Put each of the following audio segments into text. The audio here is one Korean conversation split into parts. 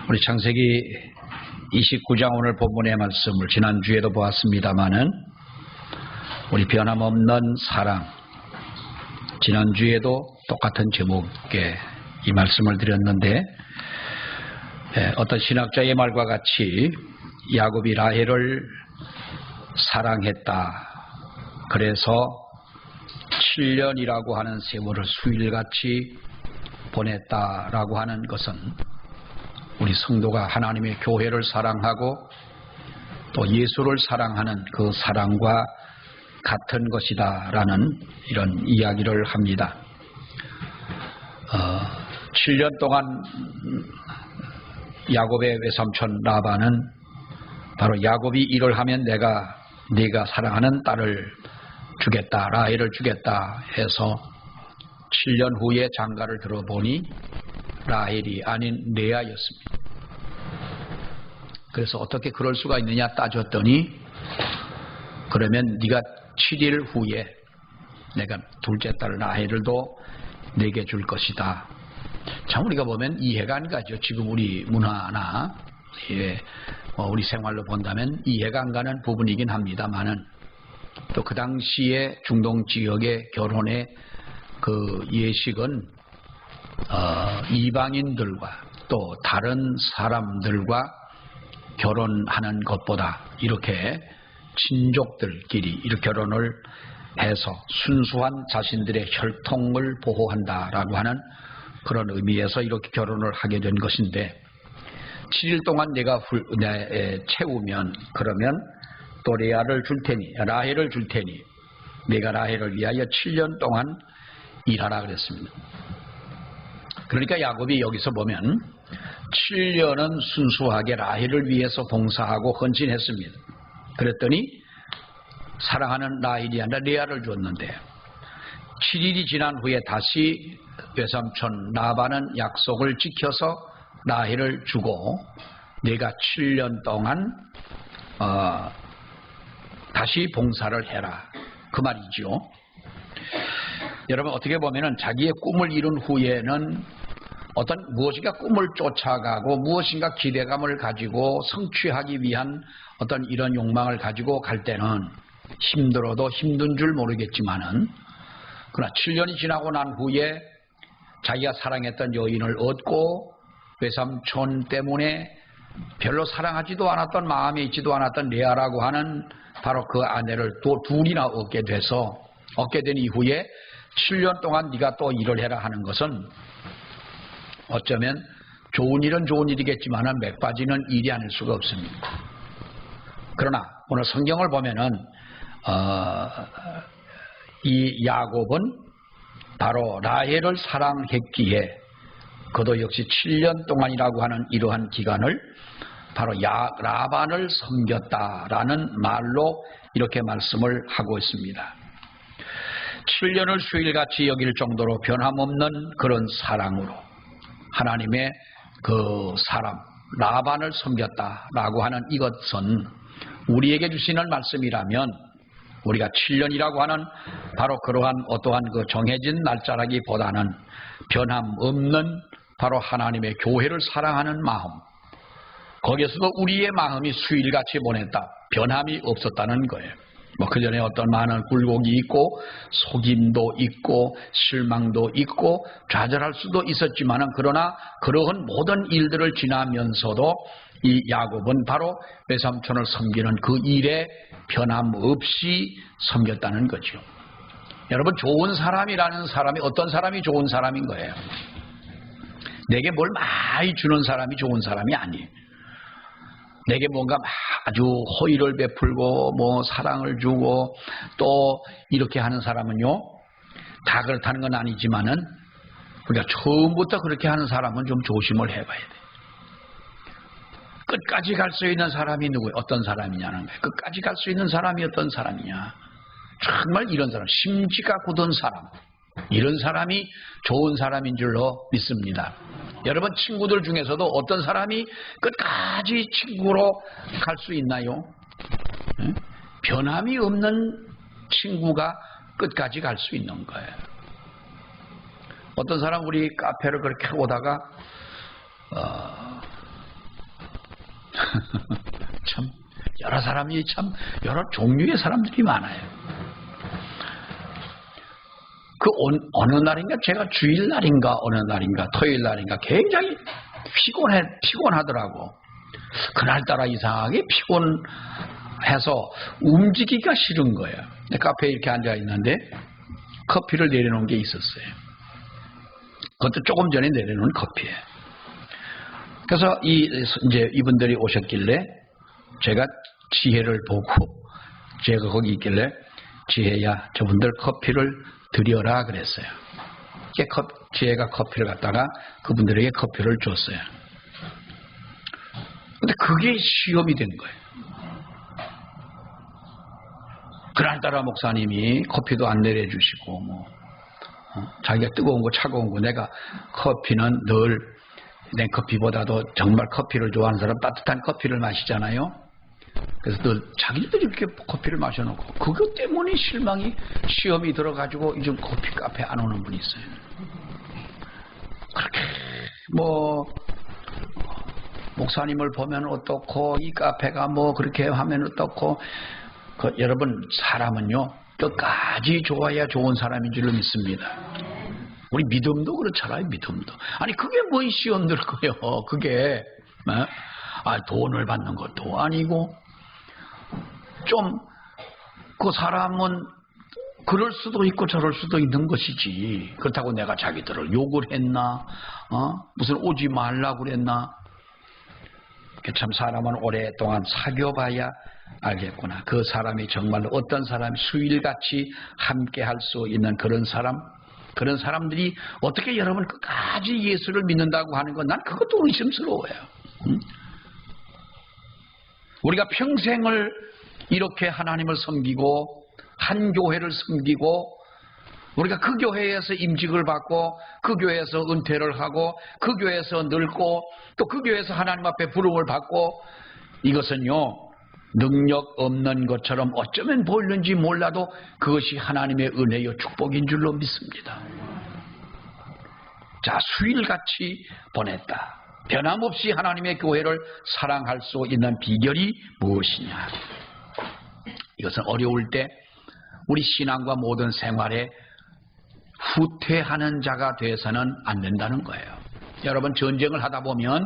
우리 창세기 29장 오늘 본문의 말씀을 지난주에도 보았습니다마는 우리 변함없는 사랑, 지난주에도 똑같은 제목의 이 말씀을 드렸는데 어떤 신학자의 말과 같이 야곱이 라헬을 사랑했다. 그래서 7년이라고 하는 세월을 수일같이 보냈다라고 하는 것은 우리 성도가 하나님의 교회를 사랑하고 또 예수를 사랑하는 그 사랑과 같은 것이다 라는 이런 이야기를 합니다. 7년 동안 야곱의 외삼촌 라반은 바로 야곱이 일을 하면 네가 사랑하는 딸을 주겠다, 라헬을 주겠다 해서 7년 후에 장가를 들어보니 라헬이 아닌 레아였습니다. 그래서 어떻게 그럴 수가 있느냐 따졌더니 그러면 네가 7일 후에 내가 둘째 딸 라헬을도 내게 줄 것이다. 참 우리가 보면 이해가 안 가죠. 지금 우리 문화나 우리 생활로 본다면 이해가 안 가는 부분이긴 합니다만은 또 그 당시에 중동 지역의 결혼의 그 예식은 이방인들과 또 다른 사람들과 결혼하는 것보다 이렇게 친족들끼리 이렇게 결혼을 해서 순수한 자신들의 혈통을 보호한다라고 하는 그런 의미에서 이렇게 결혼을 하게 된 것인데 7일 동안 내가 채우면 그러면 또 라헬을 줄 테니 내가 라헬을 위하여 7년 동안 일하라 그랬습니다. 그러니까 야곱이 여기서 보면 7년은 순수하게 라헬을 위해서 봉사하고 헌신했습니다. 그랬더니 사랑하는 라헬이 아니라 레아를 줬는데 7일이 지난 후에 다시 외삼촌 라반은 약속을 지켜서 라헬을 주고 내가 7년 동안 다시 봉사를 해라 그 말이죠. 여러분 어떻게 보면은 자기의 꿈을 이룬 후에는 어떤 무엇인가 꿈을 쫓아가고 무엇인가 기대감을 가지고 성취하기 위한 어떤 이런 욕망을 가지고 갈 때는 힘들어도 힘든 줄 모르겠지만은 그러나 7년이 지나고 난 후에 자기가 사랑했던 여인을 얻고 외삼촌 때문에 별로 사랑하지도 않았던 마음에 있지도 않았던 레아라고 하는 바로 그 아내를 또 둘이나 얻게 된 이후에 7년 동안 네가 또 일을 해라 하는 것은 어쩌면 좋은 일은 좋은 일이겠지만 맥 빠지는 일이 아닐 수가 없습니다. 그러나 오늘 성경을 보면은 이 야곱은 바로 라헬을 사랑했기에 그도 역시 7년 동안이라고 하는 이러한 기간을 바로 라반을 섬겼다라는 말로 이렇게 말씀을 하고 있습니다. 7년을 수일같이 여길 정도로 변함없는 그런 사랑으로 하나님의 그 사람 라반을 섬겼다라고 하는 이것은 우리에게 주시는 말씀이라면 우리가 7년이라고 하는 바로 그러한 어떠한 그 정해진 날짜라기보다는 변함없는 바로 하나님의 교회를 사랑하는 마음, 거기에서도 우리의 마음이 수일같이 보냈다, 변함이 없었다는 거예요. 그 전에 어떤 많은 굴곡이 있고 속임도 있고 실망도 있고 좌절할 수도 있었지만은 그러나 그러한 모든 일들을 지나면서도 이 야곱은 바로 외삼촌을 섬기는 그 일에 변함없이 섬겼다는 거죠. 여러분 좋은 사람이라는 사람이 어떤 사람이 좋은 사람인 거예요? 내게 뭘 많이 주는 사람이 좋은 사람이 아니에요. 내게 뭔가 아주 호의를 베풀고 사랑을 주고 또 이렇게 하는 사람은요 다 그렇다는 건 아니지만은 우리가 처음부터 그렇게 하는 사람은 좀 조심을 해봐야 돼. 끝까지 갈 수 있는 사람이 누구예요? 어떤 사람이냐는 거예요. 끝까지 갈 수 있는 사람이 어떤 사람이냐? 정말 이런 사람, 심지가 굳은 사람, 이런 사람이 좋은 사람인 줄로 믿습니다. 여러분 친구들 중에서도 어떤 사람이 끝까지 친구로 갈 수 있나요? 변함이 없는 친구가 끝까지 갈 수 있는 거예요. 어떤 사람 우리 카페를 그렇게 오다가 참 여러 사람이 참 여러 종류의 사람들이 많아요. 그 어느 날인가 제가 주일날인가 어느 날인가 토요일날인가 굉장히 피곤하더라고. 그날따라 이상하게 피곤해서 움직이기가 싫은 거예요. 카페에 이렇게 앉아 있는데 커피를 내려놓은 게 있었어요. 그것도 조금 전에 내려놓은 커피예요. 그래서 이제 이분들이 오셨길래 제가 지혜를 보고 제가 거기 있길래 지혜야 저분들 커피를 드려라 그랬어요. 지혜가 커피를 갖다가 그분들에게 커피를 줬어요. 근데 그게 시험이 된 거예요. 그날따라 목사님이 커피도 안 내려주시고 자기가 뜨거운 거 차가운 거 내가 커피는 늘 냉커피보다도 정말 커피를 좋아하는 사람 따뜻한 커피를 마시잖아요. 그래서 늘 자기들이 이렇게 커피를 마셔놓고 그것 때문에 시험이 들어가지고 요즘 커피 카페 안 오는 분이 있어요. 그렇게 목사님을 보면 어떻고 이 카페가 그렇게 하면 어떻고 여러분 사람은요 끝까지 좋아야 좋은 사람인 줄로 믿습니다. 우리 믿음도 그렇잖아요. 믿음도 아니 그게 뭐 시험 들고요. 그게 돈을 받는 것도 아니고 좀 그 사람은 그럴 수도 있고 저럴 수도 있는 것이지 그렇다고 내가 자기들을 욕을 했나 무슨 오지 말라고 그랬나. 참 사람은 오랫동안 사귀어봐야 알겠구나. 그 사람이 정말로 어떤 사람이 수일같이 함께 할 수 있는 그런 사람들이 어떻게 여러분 끝까지 예수를 믿는다고 하는 건 난 그것도 의심스러워요. 우리가 평생을 이렇게 하나님을 섬기고 한 교회를 섬기고 우리가 그 교회에서 임직을 받고 그 교회에서 은퇴를 하고 그 교회에서 늙고 또 그 교회에서 하나님 앞에 부름을 받고 이것은요 능력 없는 것처럼 어쩌면 보이는지 몰라도 그것이 하나님의 은혜요 축복인 줄로 믿습니다. 자, 수일같이 보냈다. 변함없이 하나님의 교회를 사랑할 수 있는 비결이 무엇이냐. 이것은 어려울 때 우리 신앙과 모든 생활에 후퇴하는 자가 되어서는 안 된다는 거예요. 여러분 전쟁을 하다 보면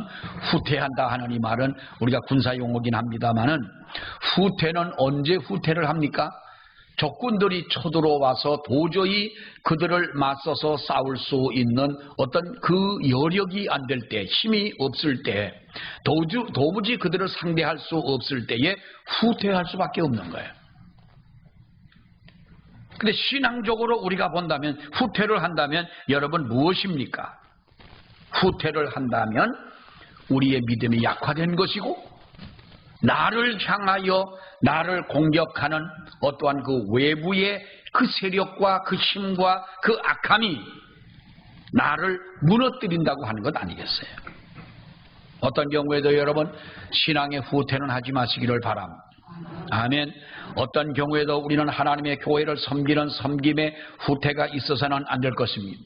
후퇴한다 하는 이 말은 우리가 군사용어긴 합니다만은 후퇴는 언제 후퇴를 합니까? 적군들이 쳐들어와서 도저히 그들을 맞서서 싸울 수 있는 어떤 그 여력이 안 될 때, 힘이 없을 때, 도무지 그들을 상대할 수 없을 때에 후퇴할 수밖에 없는 거예요. 근데 신앙적으로 우리가 본다면 후퇴를 한다면 여러분 무엇입니까? 후퇴를 한다면 우리의 믿음이 약화된 것이고 나를 향하여 나를 공격하는 어떠한 그 외부의 그 세력과 그 힘과 그 악함이 나를 무너뜨린다고 하는 것 아니겠어요? 어떤 경우에도 여러분 신앙의 후퇴는 하지 마시기를 바랍니다. 아멘. 어떤 경우에도 우리는 하나님의 교회를 섬기는 섬김에 후퇴가 있어서는 안 될 것입니다.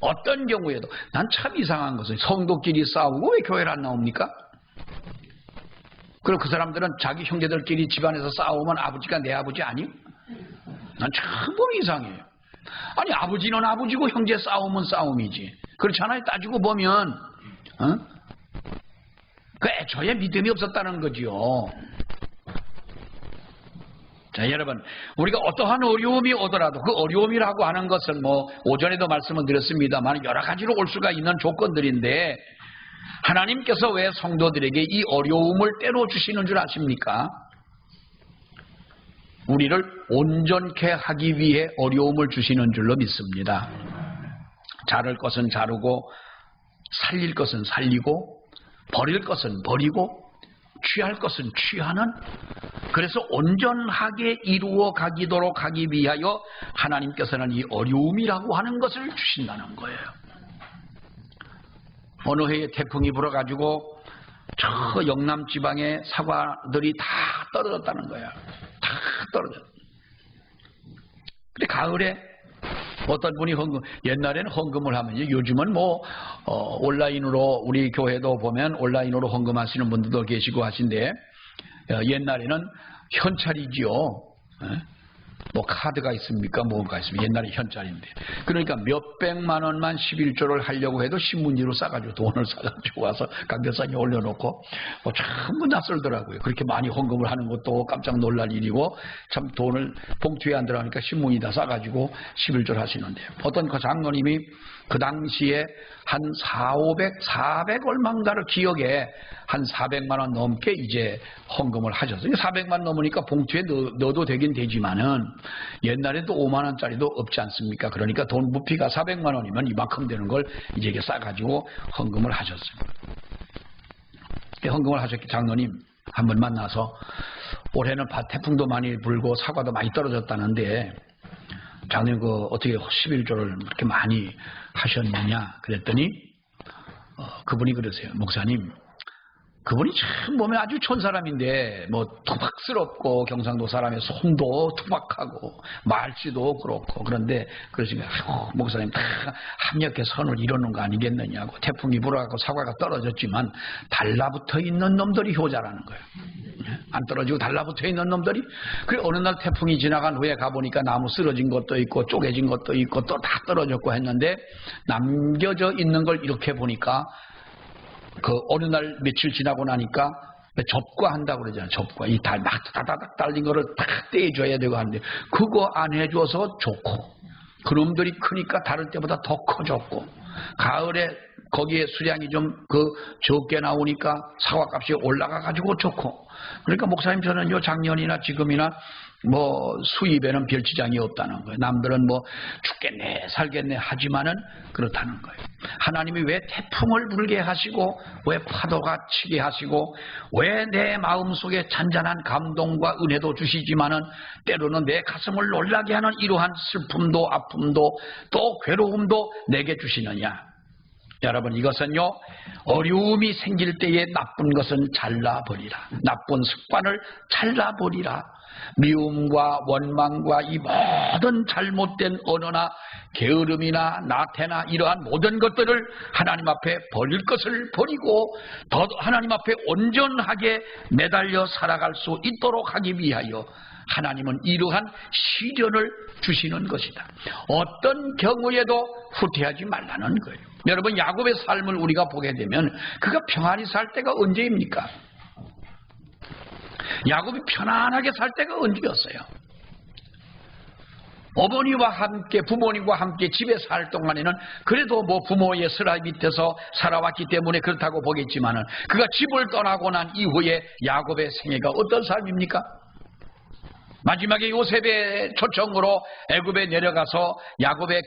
어떤 경우에도 난 참 이상한 것은 성도끼리 싸우고 왜 교회를 안 나옵니까? 그리고 그 사람들은 자기 형제들끼리 집안에서 싸우면 아버지가 내 아버지 아니요? 난 참 보기 이상해요. 아니 아버지는 아버지고 형제 싸움은 싸움이지. 그렇잖아요. 따지고 보면 그 애초에 믿음이 없었다는 거지요. 자, 여러분 우리가 어떠한 어려움이 오더라도 그 어려움이라고 하는 것은 오전에도 말씀을 드렸습니다만 여러 가지로 올 수가 있는 조건들인데 하나님께서 왜 성도들에게 이 어려움을 때로 주시는 줄 아십니까? 우리를 온전케 하기 위해 어려움을 주시는 줄로 믿습니다. 자를 것은 자르고 살릴 것은 살리고 버릴 것은 버리고 취할 것은 취하는, 그래서 온전하게 이루어 가기도록 하기 위하여 하나님께서는 이 어려움이라고 하는 것을 주신다는 거예요. 어느 해에 태풍이 불어가지고 저 영남 지방의 사과들이 다 떨어졌다는 거야. 다 떨어졌. 근데 가을에 어떤 분이 옛날에는 헌금을 하면요. 요즘은 온라인으로 우리 교회도 보면 온라인으로 헌금하시는 분들도 계시고 하신데, 옛날에는 현찰이지요. 카드가 있습니까? 뭐가 있습니까? 옛날에 현찰인데. 그러니까 몇백만 원만 11조를 하려고 해도 신문지로 싸가지고 돈을 싸가지고 와서 강대상에 올려놓고 전부 다 쓸더라고요. 그렇게 많이 헌금을 하는 것도 깜짝 놀랄 일이고, 참 돈을 봉투에 안 들어가니까 신문이다 싸가지고 11조를 하시는데, 어떤 그 장로님이 그 당시에 한 400 얼마인가를 기억에 한 400만 원 넘게 이제 헌금을 하셨어요. 400만 넘으니까 봉투에 넣어도 되긴 되지만은 옛날에도 5만 원짜리도 없지 않습니까? 그러니까 돈 부피가 400만 원이면 이만큼 되는 걸 이제 싸가지고 헌금을 하셨어요. 헌금을 하셨기 장로님 한 번 만나서 올해는 태풍도 많이 불고 사과도 많이 떨어졌다는데 장로님 어떻게 11조를 그렇게 많이 하셨느냐 그랬더니 그분이 그러세요. 목사님, 그분이 참 보면 아주 좋은 사람인데 투박스럽고 경상도 사람의 손도 투박하고 말씨도 그렇고, 그런데 그러시면 목사님 다 합력해 선을 이루는 거 아니겠느냐고. 태풍이 불어가고 사과가 떨어졌지만 달라붙어 있는 놈들이 효자라는 거예요. 안 떨어지고 달라붙어 있는 놈들이. 그래 어느 날 태풍이 지나간 후에 가보니까 나무 쓰러진 것도 있고 쪼개진 것도 있고 또 다 떨어졌고 했는데, 남겨져 있는 걸 이렇게 보니까 어느 날 며칠 지나고 나니까 접과한다고 그러잖아요. 접과. 이 막 다다닥 달린 거를 딱 떼줘야 되고 하는데, 그거 안 해줘서 좋고, 그놈들이 크니까 다른 때보다 더 커졌고, 가을에 거기에 수량이 좀 적게 나오니까 사과값이 올라가가지고 좋고. 그러니까 목사님, 저는요 작년이나 지금이나 수입에는 별 지장이 없다는 거예요. 남들은 죽겠네 살겠네 하지만은 그렇다는 거예요. 하나님이 왜 태풍을 불게 하시고, 왜 파도가 치게 하시고, 왜 내 마음속에 잔잔한 감동과 은혜도 주시지만은 때로는 내 가슴을 놀라게 하는 이러한 슬픔도 아픔도 또 괴로움도 내게 주시느냐. 여러분, 이것은요 어려움이 생길 때에 나쁜 것은 잘라버리라. 나쁜 습관을 잘라버리라. 미움과 원망과 이 모든 잘못된 언어나 게으름이나 나태나 이러한 모든 것들을 하나님 앞에 버릴 것을 버리고 더 하나님 앞에 온전하게 매달려 살아갈 수 있도록 하기 위하여 하나님은 이러한 시련을 주시는 것이다. 어떤 경우에도 후퇴하지 말라는 거예요. 여러분, 야곱의 삶을 우리가 보게 되면 그가 평안히 살 때가 언제입니까? 야곱이 편안하게 살 때가 언제였어요? 어머니와 함께, 부모님과 함께 집에 살 동안에는 그래도 부모의 슬하 밑에서 살아왔기 때문에 그렇다고 보겠지만은, 그가 집을 떠나고 난 이후에 야곱의 생애가 어떤 삶입니까? 마지막에 요셉의 초청으로 애굽에 내려가서 야곱의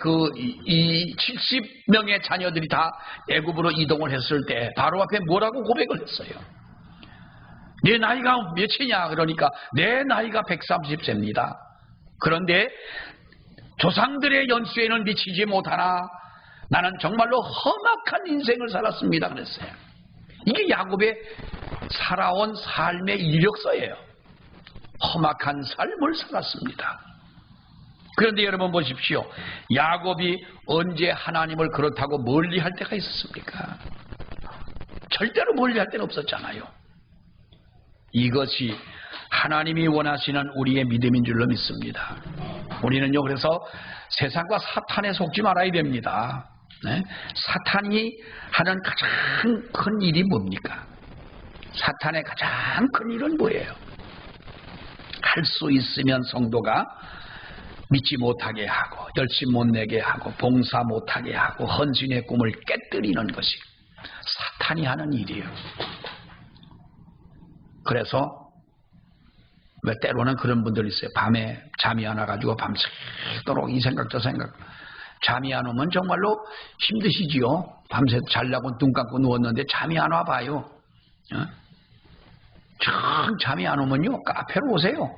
이 70명의 자녀들이 다 애굽으로 이동을 했을 때 바로 앞에 뭐라고 고백을 했어요? 내 나이가 몇이냐? 그러니까 내 나이가 130세입니다. 그런데 조상들의 연수에는 미치지 못하나 나는 정말로 험악한 인생을 살았습니다. 그랬어요. 이게 야곱의 살아온 삶의 이력서예요. 험악한 삶을 살았습니다. 그런데 여러분 보십시오. 야곱이 언제 하나님을 그렇다고 멀리할 때가 있었습니까? 절대로 멀리할 때는 없었잖아요. 이것이 하나님이 원하시는 우리의 믿음인 줄로 믿습니다. 우리는요 그래서 세상과 사탄에 속지 말아야 됩니다. 네? 사탄이 하는 가장 큰 일이 뭡니까? 사탄의 가장 큰 일은 뭐예요? 할 수 있으면 성도가 믿지 못하게 하고 열심 못 내게 하고 봉사 못하게 하고 헌신의 꿈을 깨뜨리는 것이 사탄이 하는 일이에요. 그래서 왜 때로는 그런 분들이 있어요. 밤에 잠이 안 와가지고 밤새도록 이 생각 저 생각. 잠이 안 오면 정말로 힘드시지요. 밤새 자려고 눈 감고 누웠는데 잠이 안 와봐요. 잠이 안 오면요 카페로 오세요.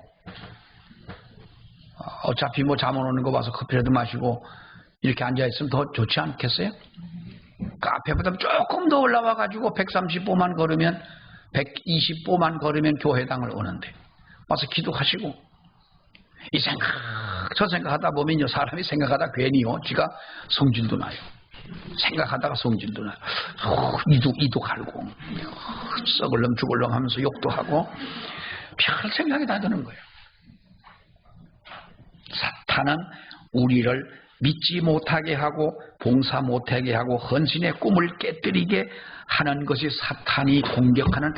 어차피 잠 안 오는 거 봐서 커피라도 마시고 이렇게 앉아있으면 더 좋지 않겠어요? 카페보다 조금 더 올라와가지고 130보만 걸으면 120보만 걸으면 교회당을 오는데 와서 기도하시고 이 생각 저 생각하다 보면요, 사람이 생각하다 괜히요, 지가 성질도 나요. 생각하다가 성질도 나요. 이도 갈고, 썩을 놈 죽을 놈 하면서 욕도 하고, 별 생각이 다 드는 거예요. 사탄은 우리를 믿지 못하게 하고 봉사 못하게 하고 헌신의 꿈을 깨뜨리게 하는 것이 사탄이 공격하는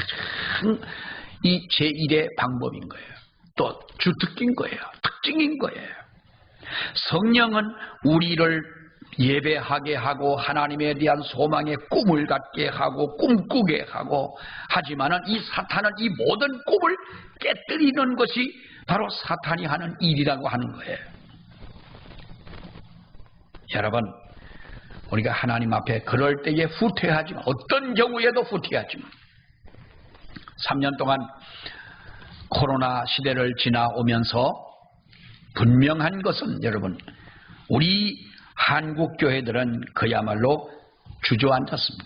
이 제1의 방법인 거예요. 또 주특기인 거예요. 특징인 거예요. 성령은 우리를 예배하게 하고 하나님에 대한 소망의 꿈을 갖게 하고 꿈꾸게 하고, 하지만은 이 사탄은 이 모든 꿈을 깨뜨리는 것이 바로 사탄이 하는 일이라고 하는 거예요. 여러분, 우리가 하나님 앞에 그럴 때에 후퇴하지만, 어떤 경우에도 후퇴하지만, 3년 동안 코로나 시대를 지나오면서 분명한 것은, 여러분, 우리 한국 교회들은 그야말로 주저앉았습니다.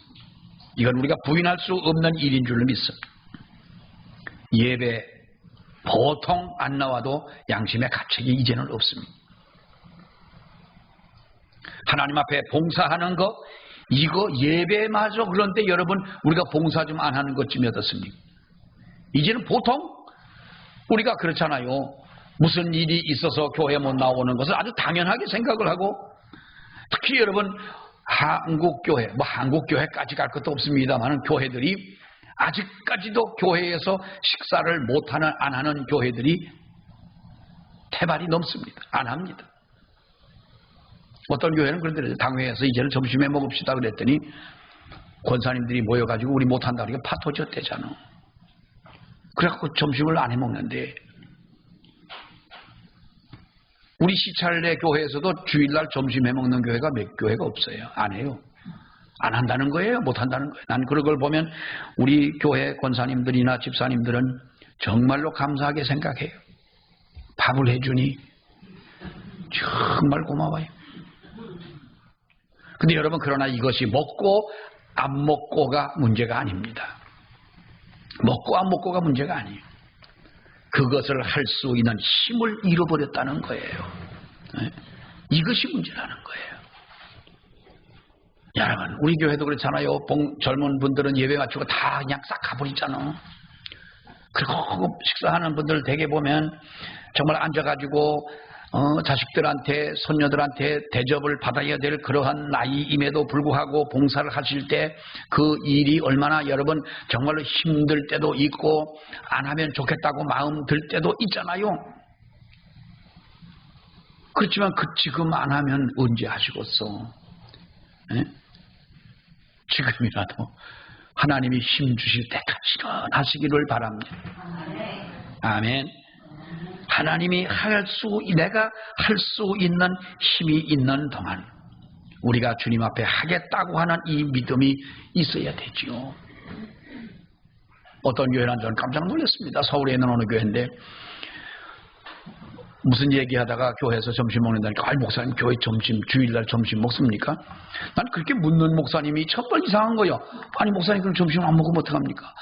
이건 우리가 부인할 수 없는 일인 줄로 믿습니다. 예배 보통 안 나와도 양심의 가책이 이제는 없습니다. 하나님 앞에 봉사하는 거, 이거 예배마저 그런데 여러분, 우리가 봉사 좀 안 하는 것쯤이 어떻습니까? 이제는 보통 우리가 그렇잖아요. 무슨 일이 있어서 교회 못 나오는 것을 아주 당연하게 생각을 하고, 특히 여러분 한국 교회, 한국 교회까지 갈 것도 없습니다만, 교회들이 아직까지도 교회에서 식사를 못하는, 안 하는 교회들이 태반이 넘습니다. 안 합니다. 어떤 교회는 그런데 당회에서 이제는 점심에 먹읍시다 그랬더니 권사님들이 모여가지고 우리 못한다 그러니까 파토졌대잖아. 그래갖고 점심을 안 해먹는데, 우리 시찰내 교회에서도 주일날 점심 해먹는 교회가 몇 교회가 없어요. 안 해요. 안 한다는 거예요. 못 한다는 거예요. 난 그런 걸 보면 우리 교회 권사님들이나 집사님들은 정말로 감사하게 생각해요. 밥을 해주니 정말 고마워요. 근데 여러분, 그러나 이것이 먹고 안 먹고가 문제가 아닙니다. 먹고 안 먹고가 문제가 아니에요. 그것을 할 수 있는 힘을 잃어버렸다는 거예요. 이것이 문제라는 거예요. 여러분, 우리 교회도 그렇잖아요. 젊은 분들은 예배 마치고 다 그냥 싹 가버리잖아. 그리고 식사하는 분들 대개 보면 정말 앉아가지고 자식들한테, 손녀들한테 대접을 받아야 될 그러한 나이임에도 불구하고 봉사를 하실 때 그 일이 얼마나 여러분 정말로 힘들 때도 있고 안 하면 좋겠다고 마음 들 때도 있잖아요. 그렇지만 지금 안 하면 언제 하시겠어? 에? 지금이라도 하나님이 힘 주실 때까지 하시기를 바랍니다. 아멘. 하나님이 내가 할 수 있는 힘이 있는 동안 우리가 주님 앞에 하겠다고 하는 이 믿음이 있어야 되지요. 어떤 교회는 저는 깜짝 놀랐습니다. 서울에 있는 어느 교회인데 무슨 얘기하다가 교회에서 점심 먹는다니까, 목사님 교회 점심, 주일날 점심 먹습니까? 난 그렇게 묻는 목사님이 첫번 이상한 거예요. 아니 목사님 그럼 점심 안 먹으면 어떡합니까?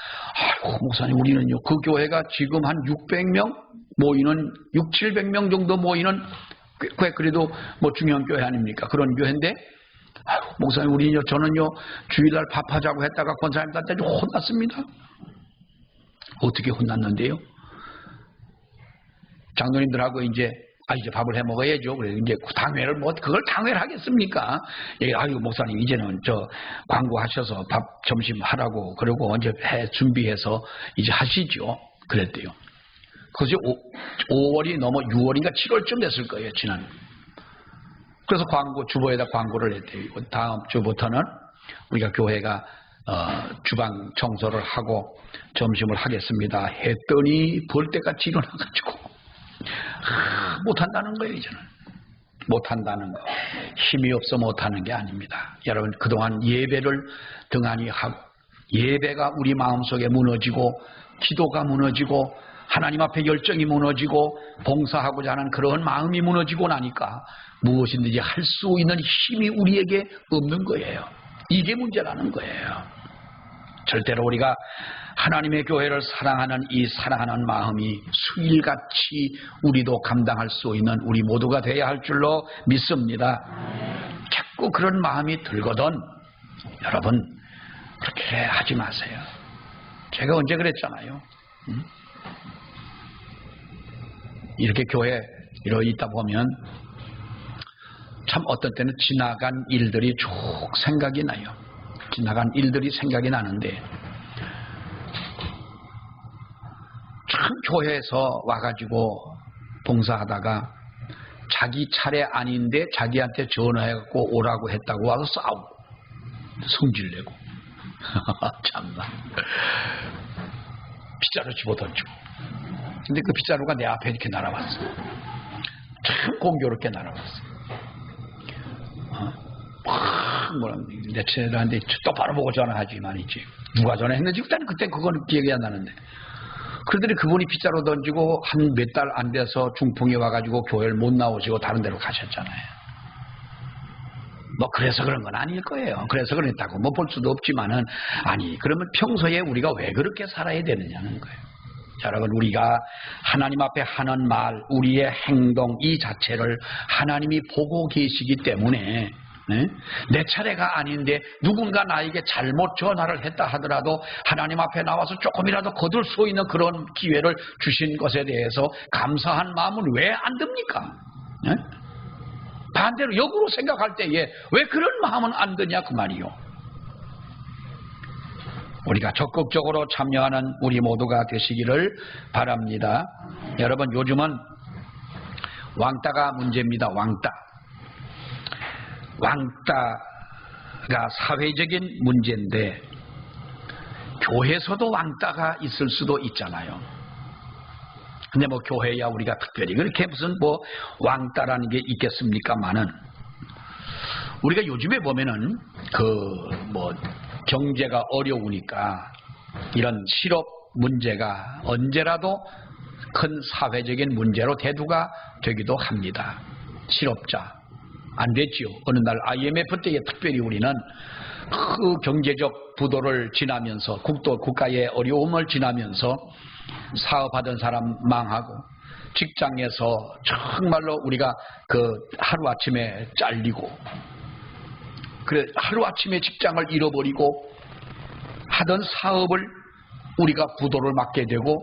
아이고 목사님, 우리는요 그 교회가 지금 한 600명 모이는, 700명 정도 모이는 꽤 그래도 뭐 중요한 교회 아닙니까? 그런 교회인데, 아이고 목사님 저는요 주일날 밥하자고 했다가 권사님한테 좀 혼났습니다. 어떻게 혼났는데요? 장로님들하고 이제 밥을 해 먹어야죠. 그래서 이제 당회를 그걸 당회를 하겠습니까? 아이고 목사님 이제는 광고 하셔서 밥 점심 하라고 그러고 언제 준비해서 이제 하시죠. 그랬대요. 그것이 5월이 넘어 6월인가 7월쯤 됐을 거예요, 지난. 그래서 주보에다 광고를 했대요. 다음 주부터는 우리가 교회가 주방 청소를 하고 점심을 하겠습니다 했더니 벌떼같이 일어나가지고 못한다는 거예요. 이제는 못한다는 거, 힘이 없어 못하는 게 아닙니다. 여러분, 그동안 예배를 등한히 하고 예배가 우리 마음속에 무너지고 기도가 무너지고 하나님 앞에 열정이 무너지고 봉사하고자 하는 그런 마음이 무너지고 나니까 무엇인지 할 수 있는 힘이 우리에게 없는 거예요. 이게 문제라는 거예요. 절대로 우리가 하나님의 교회를 사랑하는 이 사랑하는 마음이 수일같이 우리도 감당할 수 있는 우리 모두가 되어야 할 줄로 믿습니다. 자꾸 그런 마음이 들거든 여러분 그렇게 하지 마세요. 제가 언제 그랬잖아요. 이렇게 교회에 있다 보면 참 어떤 때는 지나간 일들이 쭉 생각이 나요. 지나간 일들이 생각이 나는데 참 교회에서 와가지고 봉사하다가 자기 차례 아닌데 자기한테 전화해갖고 오라고 했다고 와서 싸우고 성질내고 참나 빗자루 집어던지고 근데 그 빗자루가 내 앞에 이렇게 날아왔어. 참 공교롭게 날아왔어. 내 차례한테 똑바로 보고 전화하지 말이지. 누가 전화했는지 일단 그때 그거는 기억이 안 나는데 그러더니 그분이 빗자루 던지고 한 몇 달 안 돼서 중풍이 와가지고 교회를 못 나오시고 다른 데로 가셨잖아요. 뭐 그래서 그런 건 아닐 거예요. 그래서 그랬다고 뭐 볼 수도 없지만은 아니 그러면 평소에 우리가 왜 그렇게 살아야 되느냐는 거예요. 자, 여러분 우리가 하나님 앞에 하는 말 우리의 행동 이 자체를 하나님이 보고 계시기 때문에 내 차례가 아닌데 누군가 나에게 잘못 전화를 했다 하더라도 하나님 앞에 나와서 조금이라도 거둘 수 있는 그런 기회를 주신 것에 대해서 감사한 마음은 왜 안 듭니까? 반대로 역으로 생각할 때에 왜 그런 마음은 안 드냐 그 말이요. 우리가 적극적으로 참여하는 우리 모두가 되시기를 바랍니다. 여러분 요즘은 왕따가 문제입니다. 왕따가 사회적인 문제인데 교회에서도 왕따가 있을 수도 있잖아요. 근데 뭐 교회야 우리가 특별히 그렇게 무슨 뭐 왕따라는 게 있겠습니까만은 우리가 요즘에 보면은 그 뭐 경제가 어려우니까 이런 실업 문제가 언제라도 큰 사회적인 문제로 대두가 되기도 합니다. 실업자 안 됐지요. 어느 날 IMF 때에 특별히 우리는 그 경제적 부도를 지나면서 국가의 어려움을 지나면서 사업하던 사람 망하고 직장에서 정말로 우리가 그 하루아침에 잘리고 그래 하루아침에 직장을 잃어버리고 하던 사업을 우리가 부도를 맞게 되고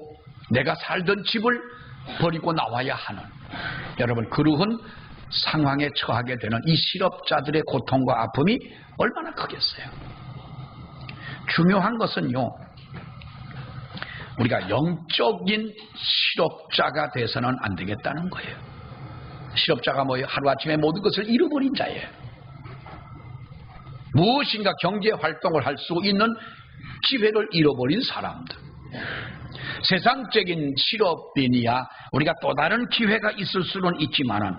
내가 살던 집을 버리고 나와야 하는 여러분 그러한 상황에 처하게 되는 이 실업자들의 고통과 아픔이 얼마나 크겠어요. 중요한 것은요 우리가 영적인 실업자가 돼서는 안 되겠다는 거예요. 실업자가 뭐예요? 하루아침에 모든 것을 잃어버린 자예요. 무엇인가 경제활동을 할 수 있는 기회를 잃어버린 사람들. 세상적인 실업인이야 우리가 또 다른 기회가 있을 수는 있지만은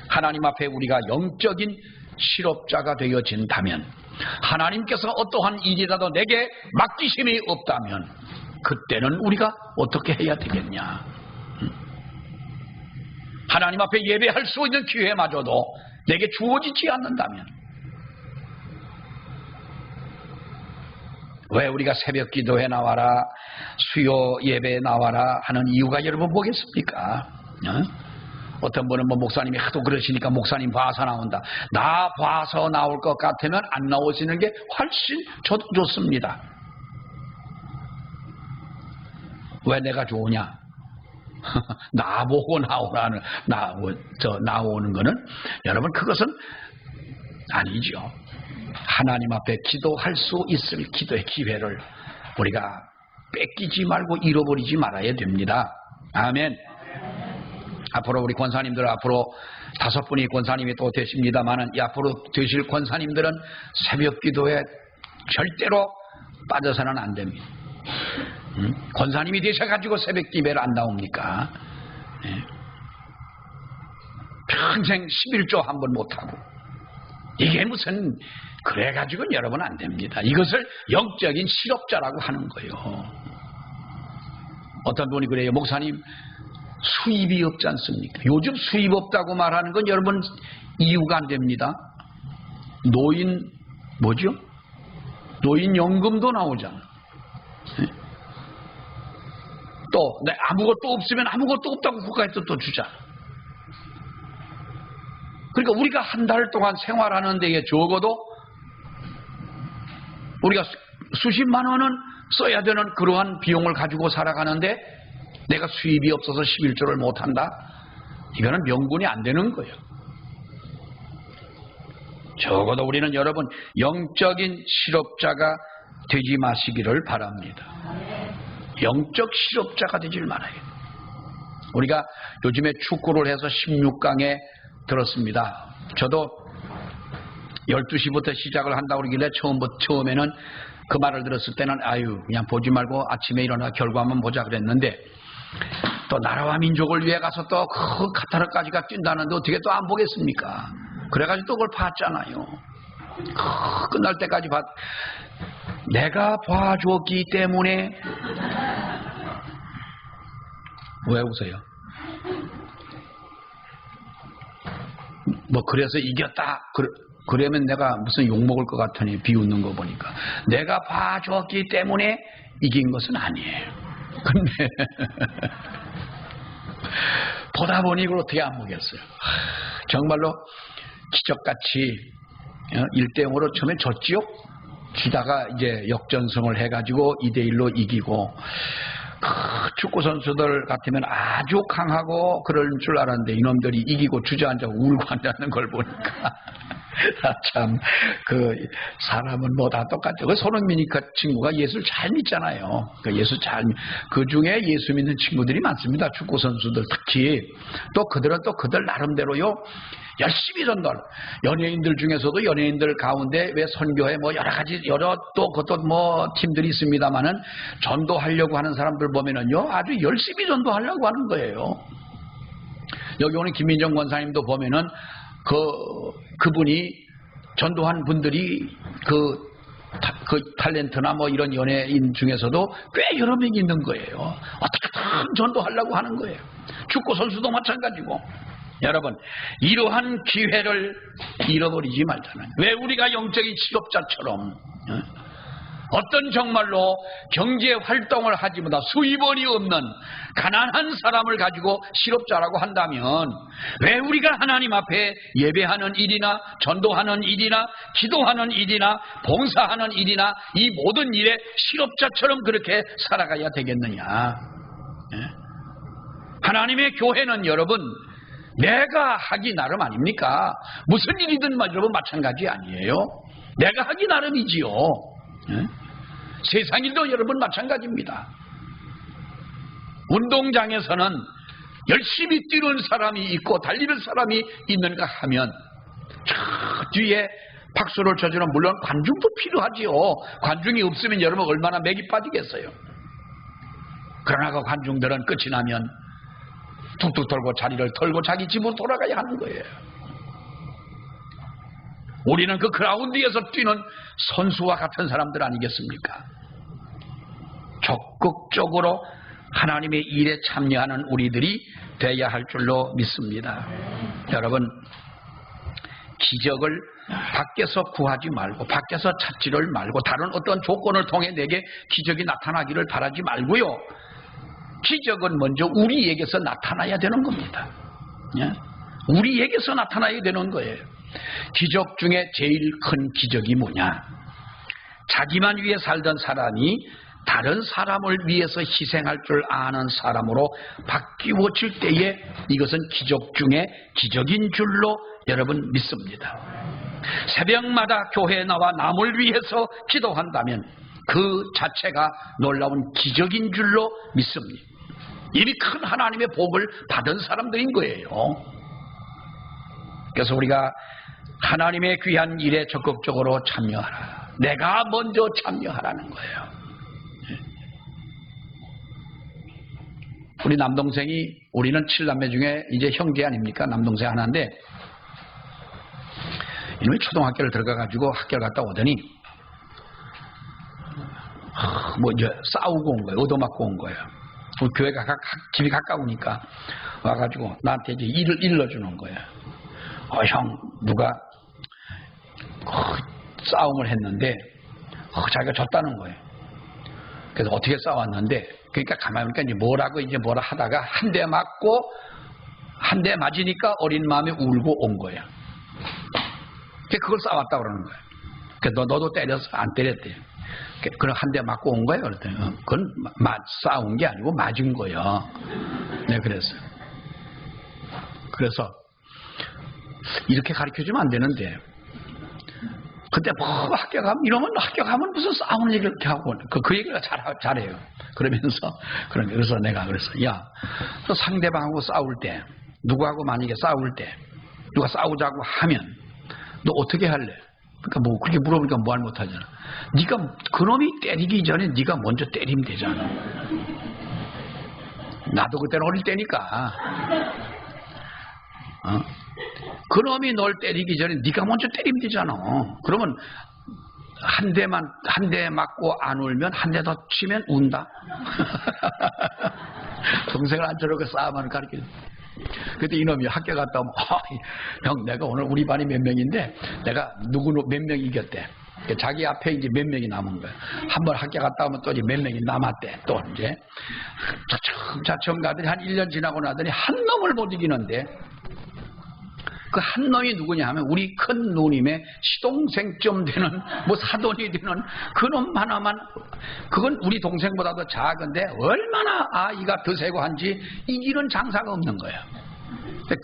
하나님 앞에 우리가 영적인 실업자가 되어진다면 하나님께서 어떠한 일이라도 내게 맡기심이 없다면 그때는 우리가 어떻게 해야 되겠냐. 하나님 앞에 예배할 수 있는 기회마저도 내게 주어지지 않는다면 왜 우리가 새벽 기도에 나와라 수요 예배에 나와라 하는 이유가 여러분 뭐겠습니까? 어떤 분은 뭐 목사님이 하도 그러시니까 목사님 봐서 나온다. 나 봐서 나올 것 같으면 안 나오시는 게 훨씬 저도 좋습니다. 왜 내가 좋으냐? 나보고 나오는 거는 여러분 그것은 아니죠. 하나님 앞에 기도할 수 있을 기도의 기회를 우리가 뺏기지 말고 잃어버리지 말아야 됩니다. 아멘. 앞으로 우리 권사님들 앞으로 5분이 권사님이 또 되십니다만은 이 앞으로 되실 권사님들은 새벽 기도에 절대로 빠져서는 안 됩니다. 권사님이 되셔가지고 새벽 기도를 안 나옵니까? 네. 평생 11조 한 번 못하고 이게 무슨 그래가지고는 여러분 안 됩니다. 이것을 영적인 실업자라고 하는 거예요. 어떤 분이 그래요. 목사님 수입이 없지 않습니까? 요즘 수입 없다고 말하는 건 여러분 이유가 안 됩니다. 노인연금도 나오잖아. 또 아무것도 없으면 아무것도 없다고 국가에서 또 주자. 그러니까 우리가 한 달 동안 생활하는 데에 적어도 우리가 수십만 원은 써야 되는 그러한 비용을 가지고 살아가는데 내가 수입이 없어서 11조를 못한다? 이거는 명분이 안 되는 거예요. 적어도 우리는 여러분 영적인 실업자가 되지 마시기를 바랍니다. 영적 실업자가 되질 말아요. 우리가 요즘에 축구를 해서 16강에 들었습니다. 저도 12시부터 시작을 한다고 그러길래 처음에는 그 말을 들었을 때는 그냥 보지 말고 아침에 일어나 결과만 보자 그랬는데 또 나라와 민족을 위해 가서 또 그 카타르까지가 뛴다는데 어떻게 또 안 보겠습니까? 그래가지고 또 그걸 봤잖아요. 끝날 때까지 내가 봐줬기 때문에. 왜 웃어요? 뭐 그래서 이겼다 그러면 내가 무슨 욕먹을 것 같으니 비웃는 거 보니까 내가 봐줬기 때문에 이긴 것은 아니에요. 근데 보다 보니 이걸 어떻게 안 보겠어요. 정말로 기적같이 1대0으로 처음에 졌지요. 지다가 이제 역전승을 해가지고 2대1로 이기고 축구 선수들 같으면 아주 강하고 그럴 줄 알았는데 이놈들이 이기고 주저앉아 울고 앉는 걸 보니까 참 그 사람은 뭐 다 똑같죠. 그 손흥민이 그 친구가 예수를 잘 믿잖아요. 그 중에 예수 믿는 친구들이 많습니다. 축구 선수들 특히 또 그들은 또 그들 나름대로요. 열심히 전도할 연예인들 중에서도 연예인들 가운데 왜 선교회 뭐 여러 가지 또 그것도 뭐 팀들이 있습니다만은 전도하려고 하는 사람들 보면은요 아주 열심히 전도하려고 하는 거예요. 여기 오는 김민정 권사님도 보면은 그분이 전도한 분들이 그 탤런트나 뭐 이런 연예인 중에서도 꽤 여러 명이 있는 거예요. 어떻게든 전도하려고 하는 거예요. 축구 선수도 마찬가지고. 여러분 이러한 기회를 잃어버리지 말자는. 왜 우리가 영적인 실업자처럼 어떤 정말로 경제 활동을 하지 못한 수입원이 없는 가난한 사람을 가지고 실업자라고 한다면 왜 우리가 하나님 앞에 예배하는 일이나 전도하는 일이나 기도하는 일이나 봉사하는 일이나 이 모든 일에 실업자처럼 그렇게 살아가야 되겠느냐. 하나님의 교회는 여러분 내가 하기 나름 아닙니까? 무슨 일이든 여러분 마찬가지 아니에요? 내가 하기 나름이지요. 세상 일도 여러분 마찬가지입니다. 운동장에서는 열심히 뛰는 사람이 있고 달리는 사람이 있는가 하면 저 뒤에 박수를 쳐주는 물론 관중도 필요하지요. 관중이 없으면 여러분 얼마나 맥이 빠지겠어요. 그러나 그 관중들은 끝이 나면 툭툭 털고 자리를 털고 자기 집으로 돌아가야 하는 거예요. 우리는 그 그라운드에서 뛰는 선수와 같은 사람들 아니겠습니까? 적극적으로 하나님의 일에 참여하는 우리들이 되어야 할 줄로 믿습니다. 여러분 기적을 밖에서 구하지 말고 밖에서 찾지를 말고 다른 어떤 조건을 통해 내게 기적이 나타나기를 바라지 말고요. 기적은 먼저 우리에게서 나타나야 되는 겁니다. 우리에게서 나타나야 되는 거예요. 기적 중에 제일 큰 기적이 뭐냐? 자기만 위해 살던 사람이 다른 사람을 위해서 희생할 줄 아는 사람으로 바뀌어질 때에 이것은 기적 중에 기적인 줄로 여러분 믿습니다. 새벽마다 교회에 나와 남을 위해서 기도한다면 그 자체가 놀라운 기적인 줄로 믿습니다. 이미 큰 하나님의 복을 받은 사람들인 거예요. 그래서 우리가 하나님의 귀한 일에 적극적으로 참여하라. 내가 먼저 참여하라는 거예요. 우리 남동생이 우리는 7남매 중에 이제 형제 아닙니까? 남동생 하나인데 이놈이 초등학교를 들어가가지고 학교를 갔다 오더니 뭐 이제 싸우고 온 거예요. 얻어맞고 온 거예요. 우리 교회가 집이 가까우니까 와가지고 나한테 이제 일을 일러주는 거예요. 형 누가 싸움을 했는데 자기가 졌다는 거예요. 그래서 어떻게 싸웠는데 그러니까 가만히 보니까 이제 뭐라 하다가 한 대 맞고 한 대 맞으니까 어린 마음에 울고 온 거예요. 그걸 싸웠다 그러는 거예요. 너도 때려서 안 때렸대요. 그럼 한 대 맞고 온 거예요. 그랬더니 그건 싸운 게 아니고 맞은 거예요. 네, 그래서 이렇게 가르쳐주면 안 되는데 그때 뭐 학교 가면 이러면 학교 가면 무슨 싸우는 얘기를 이렇게 하고 그 얘기를 잘해요. 그래서 내가 야, 너 상대방하고 싸울 때 누구하고 만약에 싸울 때 누가 싸우자고 하면 너 어떻게 할래? 그러니까 뭐 그렇게 물어보니까 뭐 할 못하잖아. 네가 그놈이 때리기 전에 네가 먼저 때리면 되잖아. 나도 그때는 어릴 때니까. 그놈이 널 때리기 전에 네가 먼저 때리면 되잖아. 그러면 한 대 맞고 안 울면 한 대 더 치면 운다. 동생을 안 저렇게 싸움하는 가르쳐. 그때 이놈이 학교 갔다 오면 형 내가 오늘 우리 반이 몇 명인데 내가 누구 몇 명 이겼대. 자기 앞에 이제 몇 명이 남은 거야. 한번 학교 갔다 오면 또 이제 몇 명이 남았대. 또 이제 차츰 가더니 한 1년 지나고 나더니 한 놈을 못 이기는데 그 한 놈이 누구냐 하면 우리 큰 누님의 시동생쯤 되는 뭐 사돈이 되는 그놈 하나만. 그건 우리 동생보다도 작은데 얼마나 아이가 더 세고 한지 이기는 장사가 없는 거예요.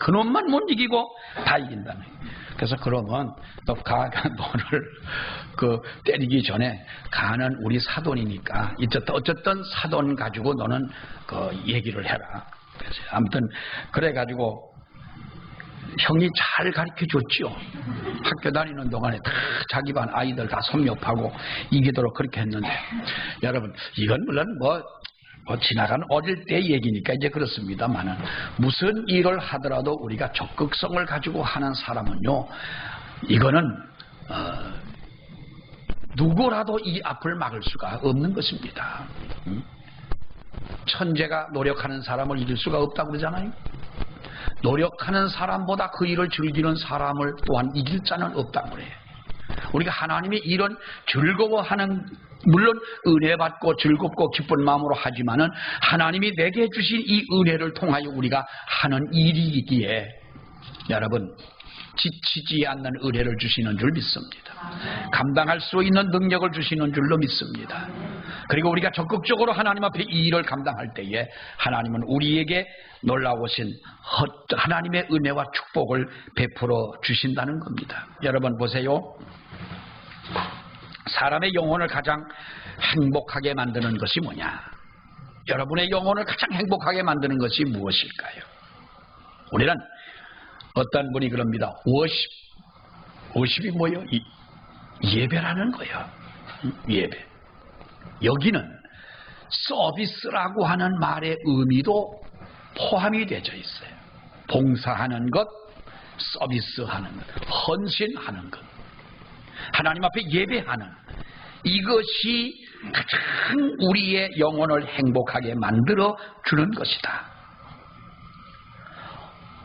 그놈만 못 이기고 다 이긴다는 거예요. 그래서 그러면 너 너를 때리기 전에 가는 우리 사돈이니까 어쨌든 사돈 가지고 너는 얘기를 해라. 그래서 아무튼 그래가지고 형이 잘 가르쳐 줬지요. 학교 다니는 동안에 다 자기 반 아이들 다 섭렵하고 이기도록 그렇게 했는데 여러분 이건 물론 뭐 지나간 어릴 때 얘기니까 이제 그렇습니다만은 무슨 일을 하더라도 우리가 적극성을 가지고 하는 사람은요 이거는 누구라도 이 앞을 막을 수가 없는 것입니다. 천재가 노력하는 사람을 이길 수가 없다고 그러잖아요. 노력하는 사람보다 그 일을 즐기는 사람을 또한 이길 자는 없다고 그래요. 우리가 하나님이 이런 즐거워하는 물론 은혜 받고 즐겁고 기쁜 마음으로 하지만은 하나님이 내게 주신 이 은혜를 통하여 우리가 하는 일이기에 여러분 지치지 않는 은혜를 주시는 줄 믿습니다. 감당할 수 있는 능력을 주시는 줄로 믿습니다. 그리고 우리가 적극적으로 하나님 앞에 이 일을 감당할 때에 하나님은 우리에게 놀라우신 하나님의 은혜와 축복을 베풀어 주신다는 겁니다. 여러분 보세요. 사람의 영혼을 가장 행복하게 만드는 것이 뭐냐? 여러분의 영혼을 가장 행복하게 만드는 것이 무엇일까요? 우리는 어떤 분이 그럽니다. 워십이 뭐예요? 예배라는 거예요. 예배. 여기는 서비스라고 하는 말의 의미도 포함이 되어 있어요. 봉사하는 것, 서비스하는 것, 헌신하는 것. 하나님 앞에 예배하는 이것이 가장 우리의 영혼을 행복하게 만들어 주는 것이다.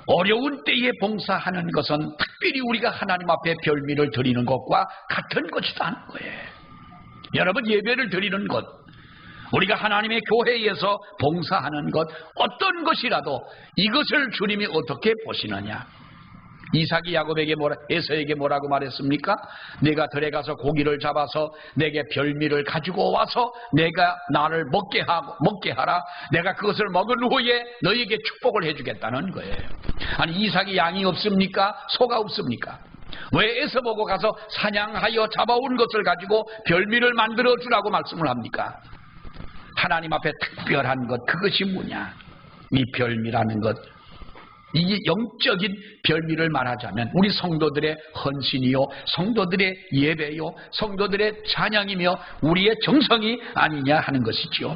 어려운 때에 봉사하는 것은 특별히 우리가 하나님 앞에 별미를 드리는 것과 같은 것이다 하는 거예요. 여러분 예배를 드리는 것, 우리가 하나님의 교회에서 봉사하는 것 어떤 것이라도 이것을 주님이 어떻게 보시느냐? 이삭이 야곱에게 에서에게 뭐라고 말했습니까? 내가 들에 가서 고기를 잡아서 내게 별미를 가지고 와서 내가 나를 먹게 하라. 내가 그것을 먹은 후에 너에게 축복을 해주겠다는 거예요. 아니 이삭이 양이 없습니까? 소가 없습니까? 왜 에서 보고 가서 사냥하여 잡아온 것을 가지고 별미를 만들어 주라고 말씀을 합니까? 하나님 앞에 특별한 것, 그것이 뭐냐? 이 별미라는 것, 이게 영적인 별미를 말하자면 우리 성도들의 헌신이요, 성도들의 예배요, 성도들의 찬양이며 우리의 정성이 아니냐 하는 것이죠.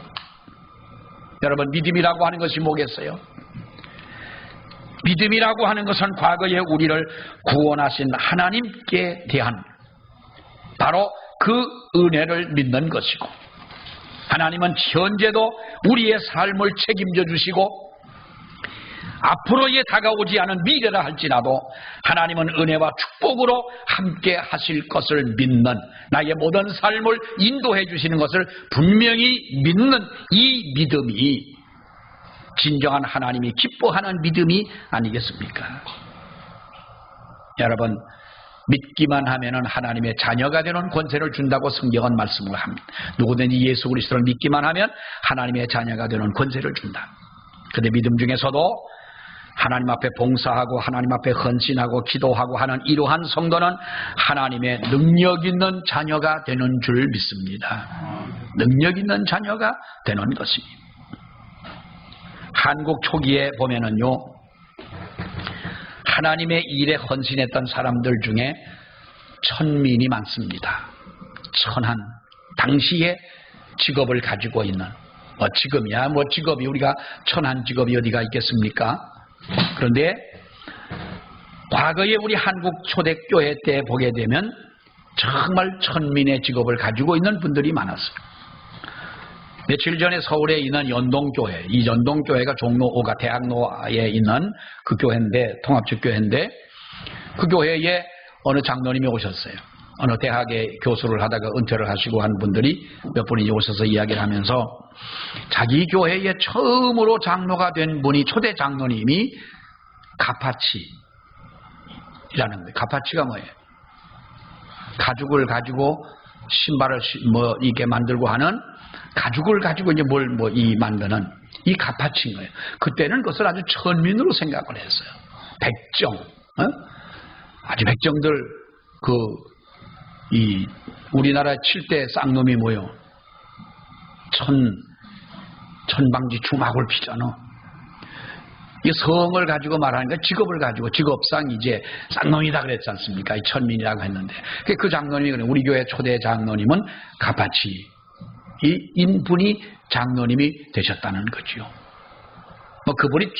여러분 믿음이라고 하는 것이 뭐겠어요? 믿음이라고 하는 것은 과거에 우리를 구원하신 하나님께 대한 바로 그 은혜를 믿는 것이고, 하나님은 현재도 우리의 삶을 책임져 주시고 앞으로에 다가오지 않은 미래라 할지라도 하나님은 은혜와 축복으로 함께 하실 것을 믿는, 나의 모든 삶을 인도해 주시는 것을 분명히 믿는 이 믿음이 진정한 하나님이 기뻐하는 믿음이 아니겠습니까? 여러분, 믿기만 하면은 하나님의 자녀가 되는 권세를 준다고 성경은 말씀을 합니다. 누구든지 예수 그리스도를 믿기만 하면 하나님의 자녀가 되는 권세를 준다. 그런데 믿음 중에서도 하나님 앞에 봉사하고 하나님 앞에 헌신하고 기도하고 하는 이러한 성도는 하나님의 능력 있는 자녀가 되는 줄 믿습니다. 능력 있는 자녀가 되는 것입니다. 한국 초기에 보면은요, 하나님의 일에 헌신했던 사람들 중에 천민이 많습니다. 천한, 당시에 직업을 가지고 있는, 지금이야 직업이 우리가 천한 직업이 어디가 있겠습니까? 그런데 과거에 우리 한국 초대교회 때 보게 되면 정말 천민의 직업을 가지고 있는 분들이 많았어요. 며칠 전에 서울에 있는 연동교회, 이 연동교회가 종로 5가 대학로에 있는 그 교회인데, 통합축교회인데, 그 교회에 어느 장로님이 오셨어요. 어느 대학에 교수를 하다가 은퇴를 하시고 한 분들이 몇 분이 오셔서 이야기를 하면서 자기 교회에 처음으로 장로가 된 분이, 초대 장로님이 가파치라는 거예요. 가파치가 뭐예요? 가죽을 가지고 신발을 이렇게 만들고 하는, 가죽을 가지고 이제 만드는 이 가파치인 거예요. 그때는 그것을 아주 천민으로 생각을 했어요. 백정, 아주 백정들, 우리나라 7대 쌍놈이 뭐요? 천방지 주막을 피잖아. 이 성을 가지고 말하니까 직업을 가지고, 직업상 이제 쌍놈이다 그랬지 않습니까? 이 천민이라고 했는데. 그 장로님이, 우리 교회 초대 장로님은 가파치, 이 인분이 장로님이 되셨다는 거죠. 그분이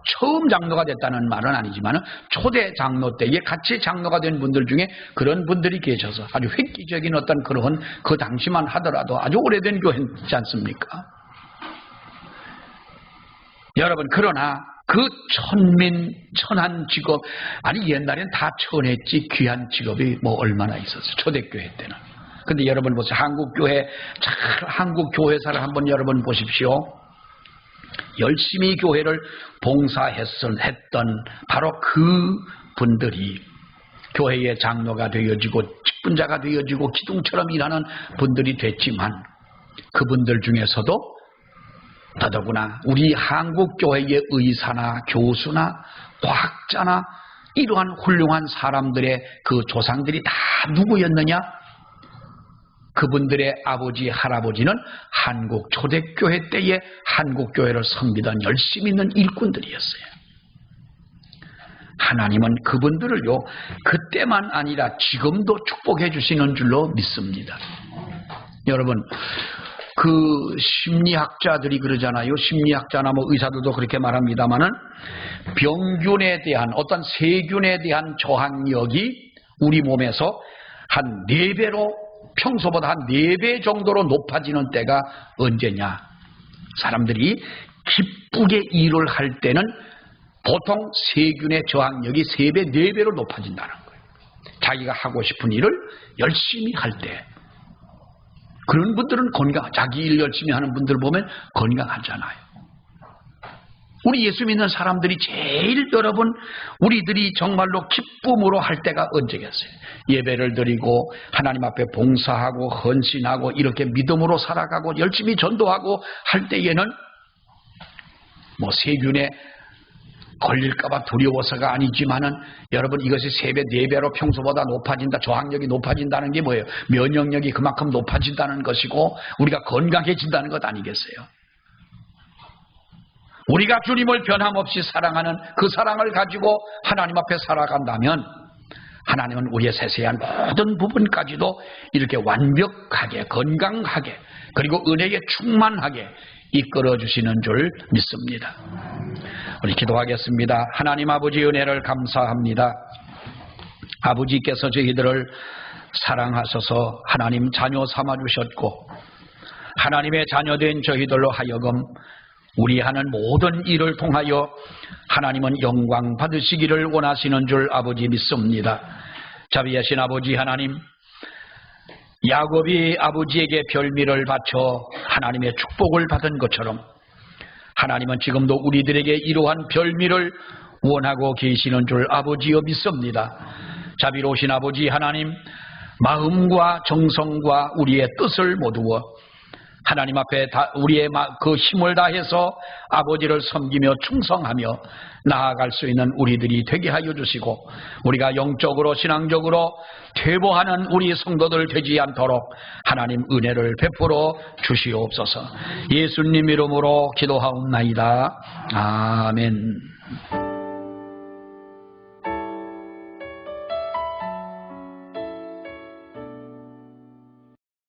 처음 장로가 됐다는 말은 아니지만 초대 장로 때에 같이 장로가 된 분들 중에 그런 분들이 계셔서 아주 획기적인 어떤 그런, 그 당시만 하더라도 아주 오래된 교회지 않습니까? 여러분, 그러나 그 천한 직업, 아니 옛날엔 다 천했지 귀한 직업이 얼마나 있었어요, 초대교회 때는. 근데 여러분 보세요. 한국 교회사를 한번 여러분 보십시오. 열심히 교회를 봉사했던 바로 그 분들이 교회의 장로가 되어지고 직분자가 되어지고 기둥처럼 일하는 분들이 됐지만, 그분들 중에서도 더더구나 우리 한국 교회의 의사나 교수나 과학자나 이러한 훌륭한 사람들의 그 조상들이 다 누구였느냐? 그분들의 아버지, 할아버지는 한국 초대교회 때에 한국교회를 섬기던 열심히 있는 일꾼들이었어요. 하나님은 그분들을요, 그때만 아니라 지금도 축복해 주시는 줄로 믿습니다. 여러분, 그 심리학자들이 그러잖아요. 심리학자나 의사들도 그렇게 말합니다만은, 병균에 대한, 어떤 세균에 대한 저항력이 우리 몸에서 한 4배로, 평소보다 한 4배 정도로 높아지는 때가 언제냐? 사람들이 기쁘게 일을 할 때는 보통 세균의 저항력이 3배, 4배로 높아진다는 거예요. 자기가 하고 싶은 일을 열심히 할 때. 그런 분들은 자기 일 열심히 하는 분들 보면 건강하잖아요. 우리 예수 믿는 사람들이 제일, 여러분, 우리들이 정말로 기쁨으로 할 때가 언제겠어요? 예배를 드리고 하나님 앞에 봉사하고 헌신하고 이렇게 믿음으로 살아가고 열심히 전도하고 할 때에는 세균에 걸릴까봐 두려워서가 아니지만은, 여러분, 이것이 3배, 4배로 평소보다 높아진다, 저항력이 높아진다는 게 뭐예요? 면역력이 그만큼 높아진다는 것이고 우리가 건강해진다는 것 아니겠어요? 우리가 주님을 변함없이 사랑하는 그 사랑을 가지고 하나님 앞에 살아간다면 하나님은 우리의 세세한 모든 부분까지도 이렇게 완벽하게, 건강하게, 그리고 은혜에 충만하게 이끌어 주시는 줄 믿습니다. 우리 기도하겠습니다. 하나님 아버지, 은혜를 감사합니다. 아버지께서 저희들을 사랑하셔서 하나님 자녀 삼아 주셨고, 하나님의 자녀된 저희들로 하여금 우리 하는 모든 일을 통하여 하나님은 영광 받으시기를 원하시는 줄 아버지 믿습니다. 자비하신 아버지 하나님, 야곱이 아버지에게 별미를 바쳐 하나님의 축복을 받은 것처럼 하나님은 지금도 우리들에게 이러한 별미를 원하고 계시는 줄 아버지여 믿습니다. 자비로우신 아버지 하나님, 마음과 정성과 우리의 뜻을 모두어 하나님 앞에 우리의 그 힘을 다해서 아버지를 섬기며 충성하며 나아갈 수 있는 우리들이 되게 하여 주시고, 우리가 영적으로 신앙적으로 퇴보하는 우리 성도들 되지 않도록 하나님 은혜를 베풀어 주시옵소서. 예수님 이름으로 기도하옵나이다. 아멘.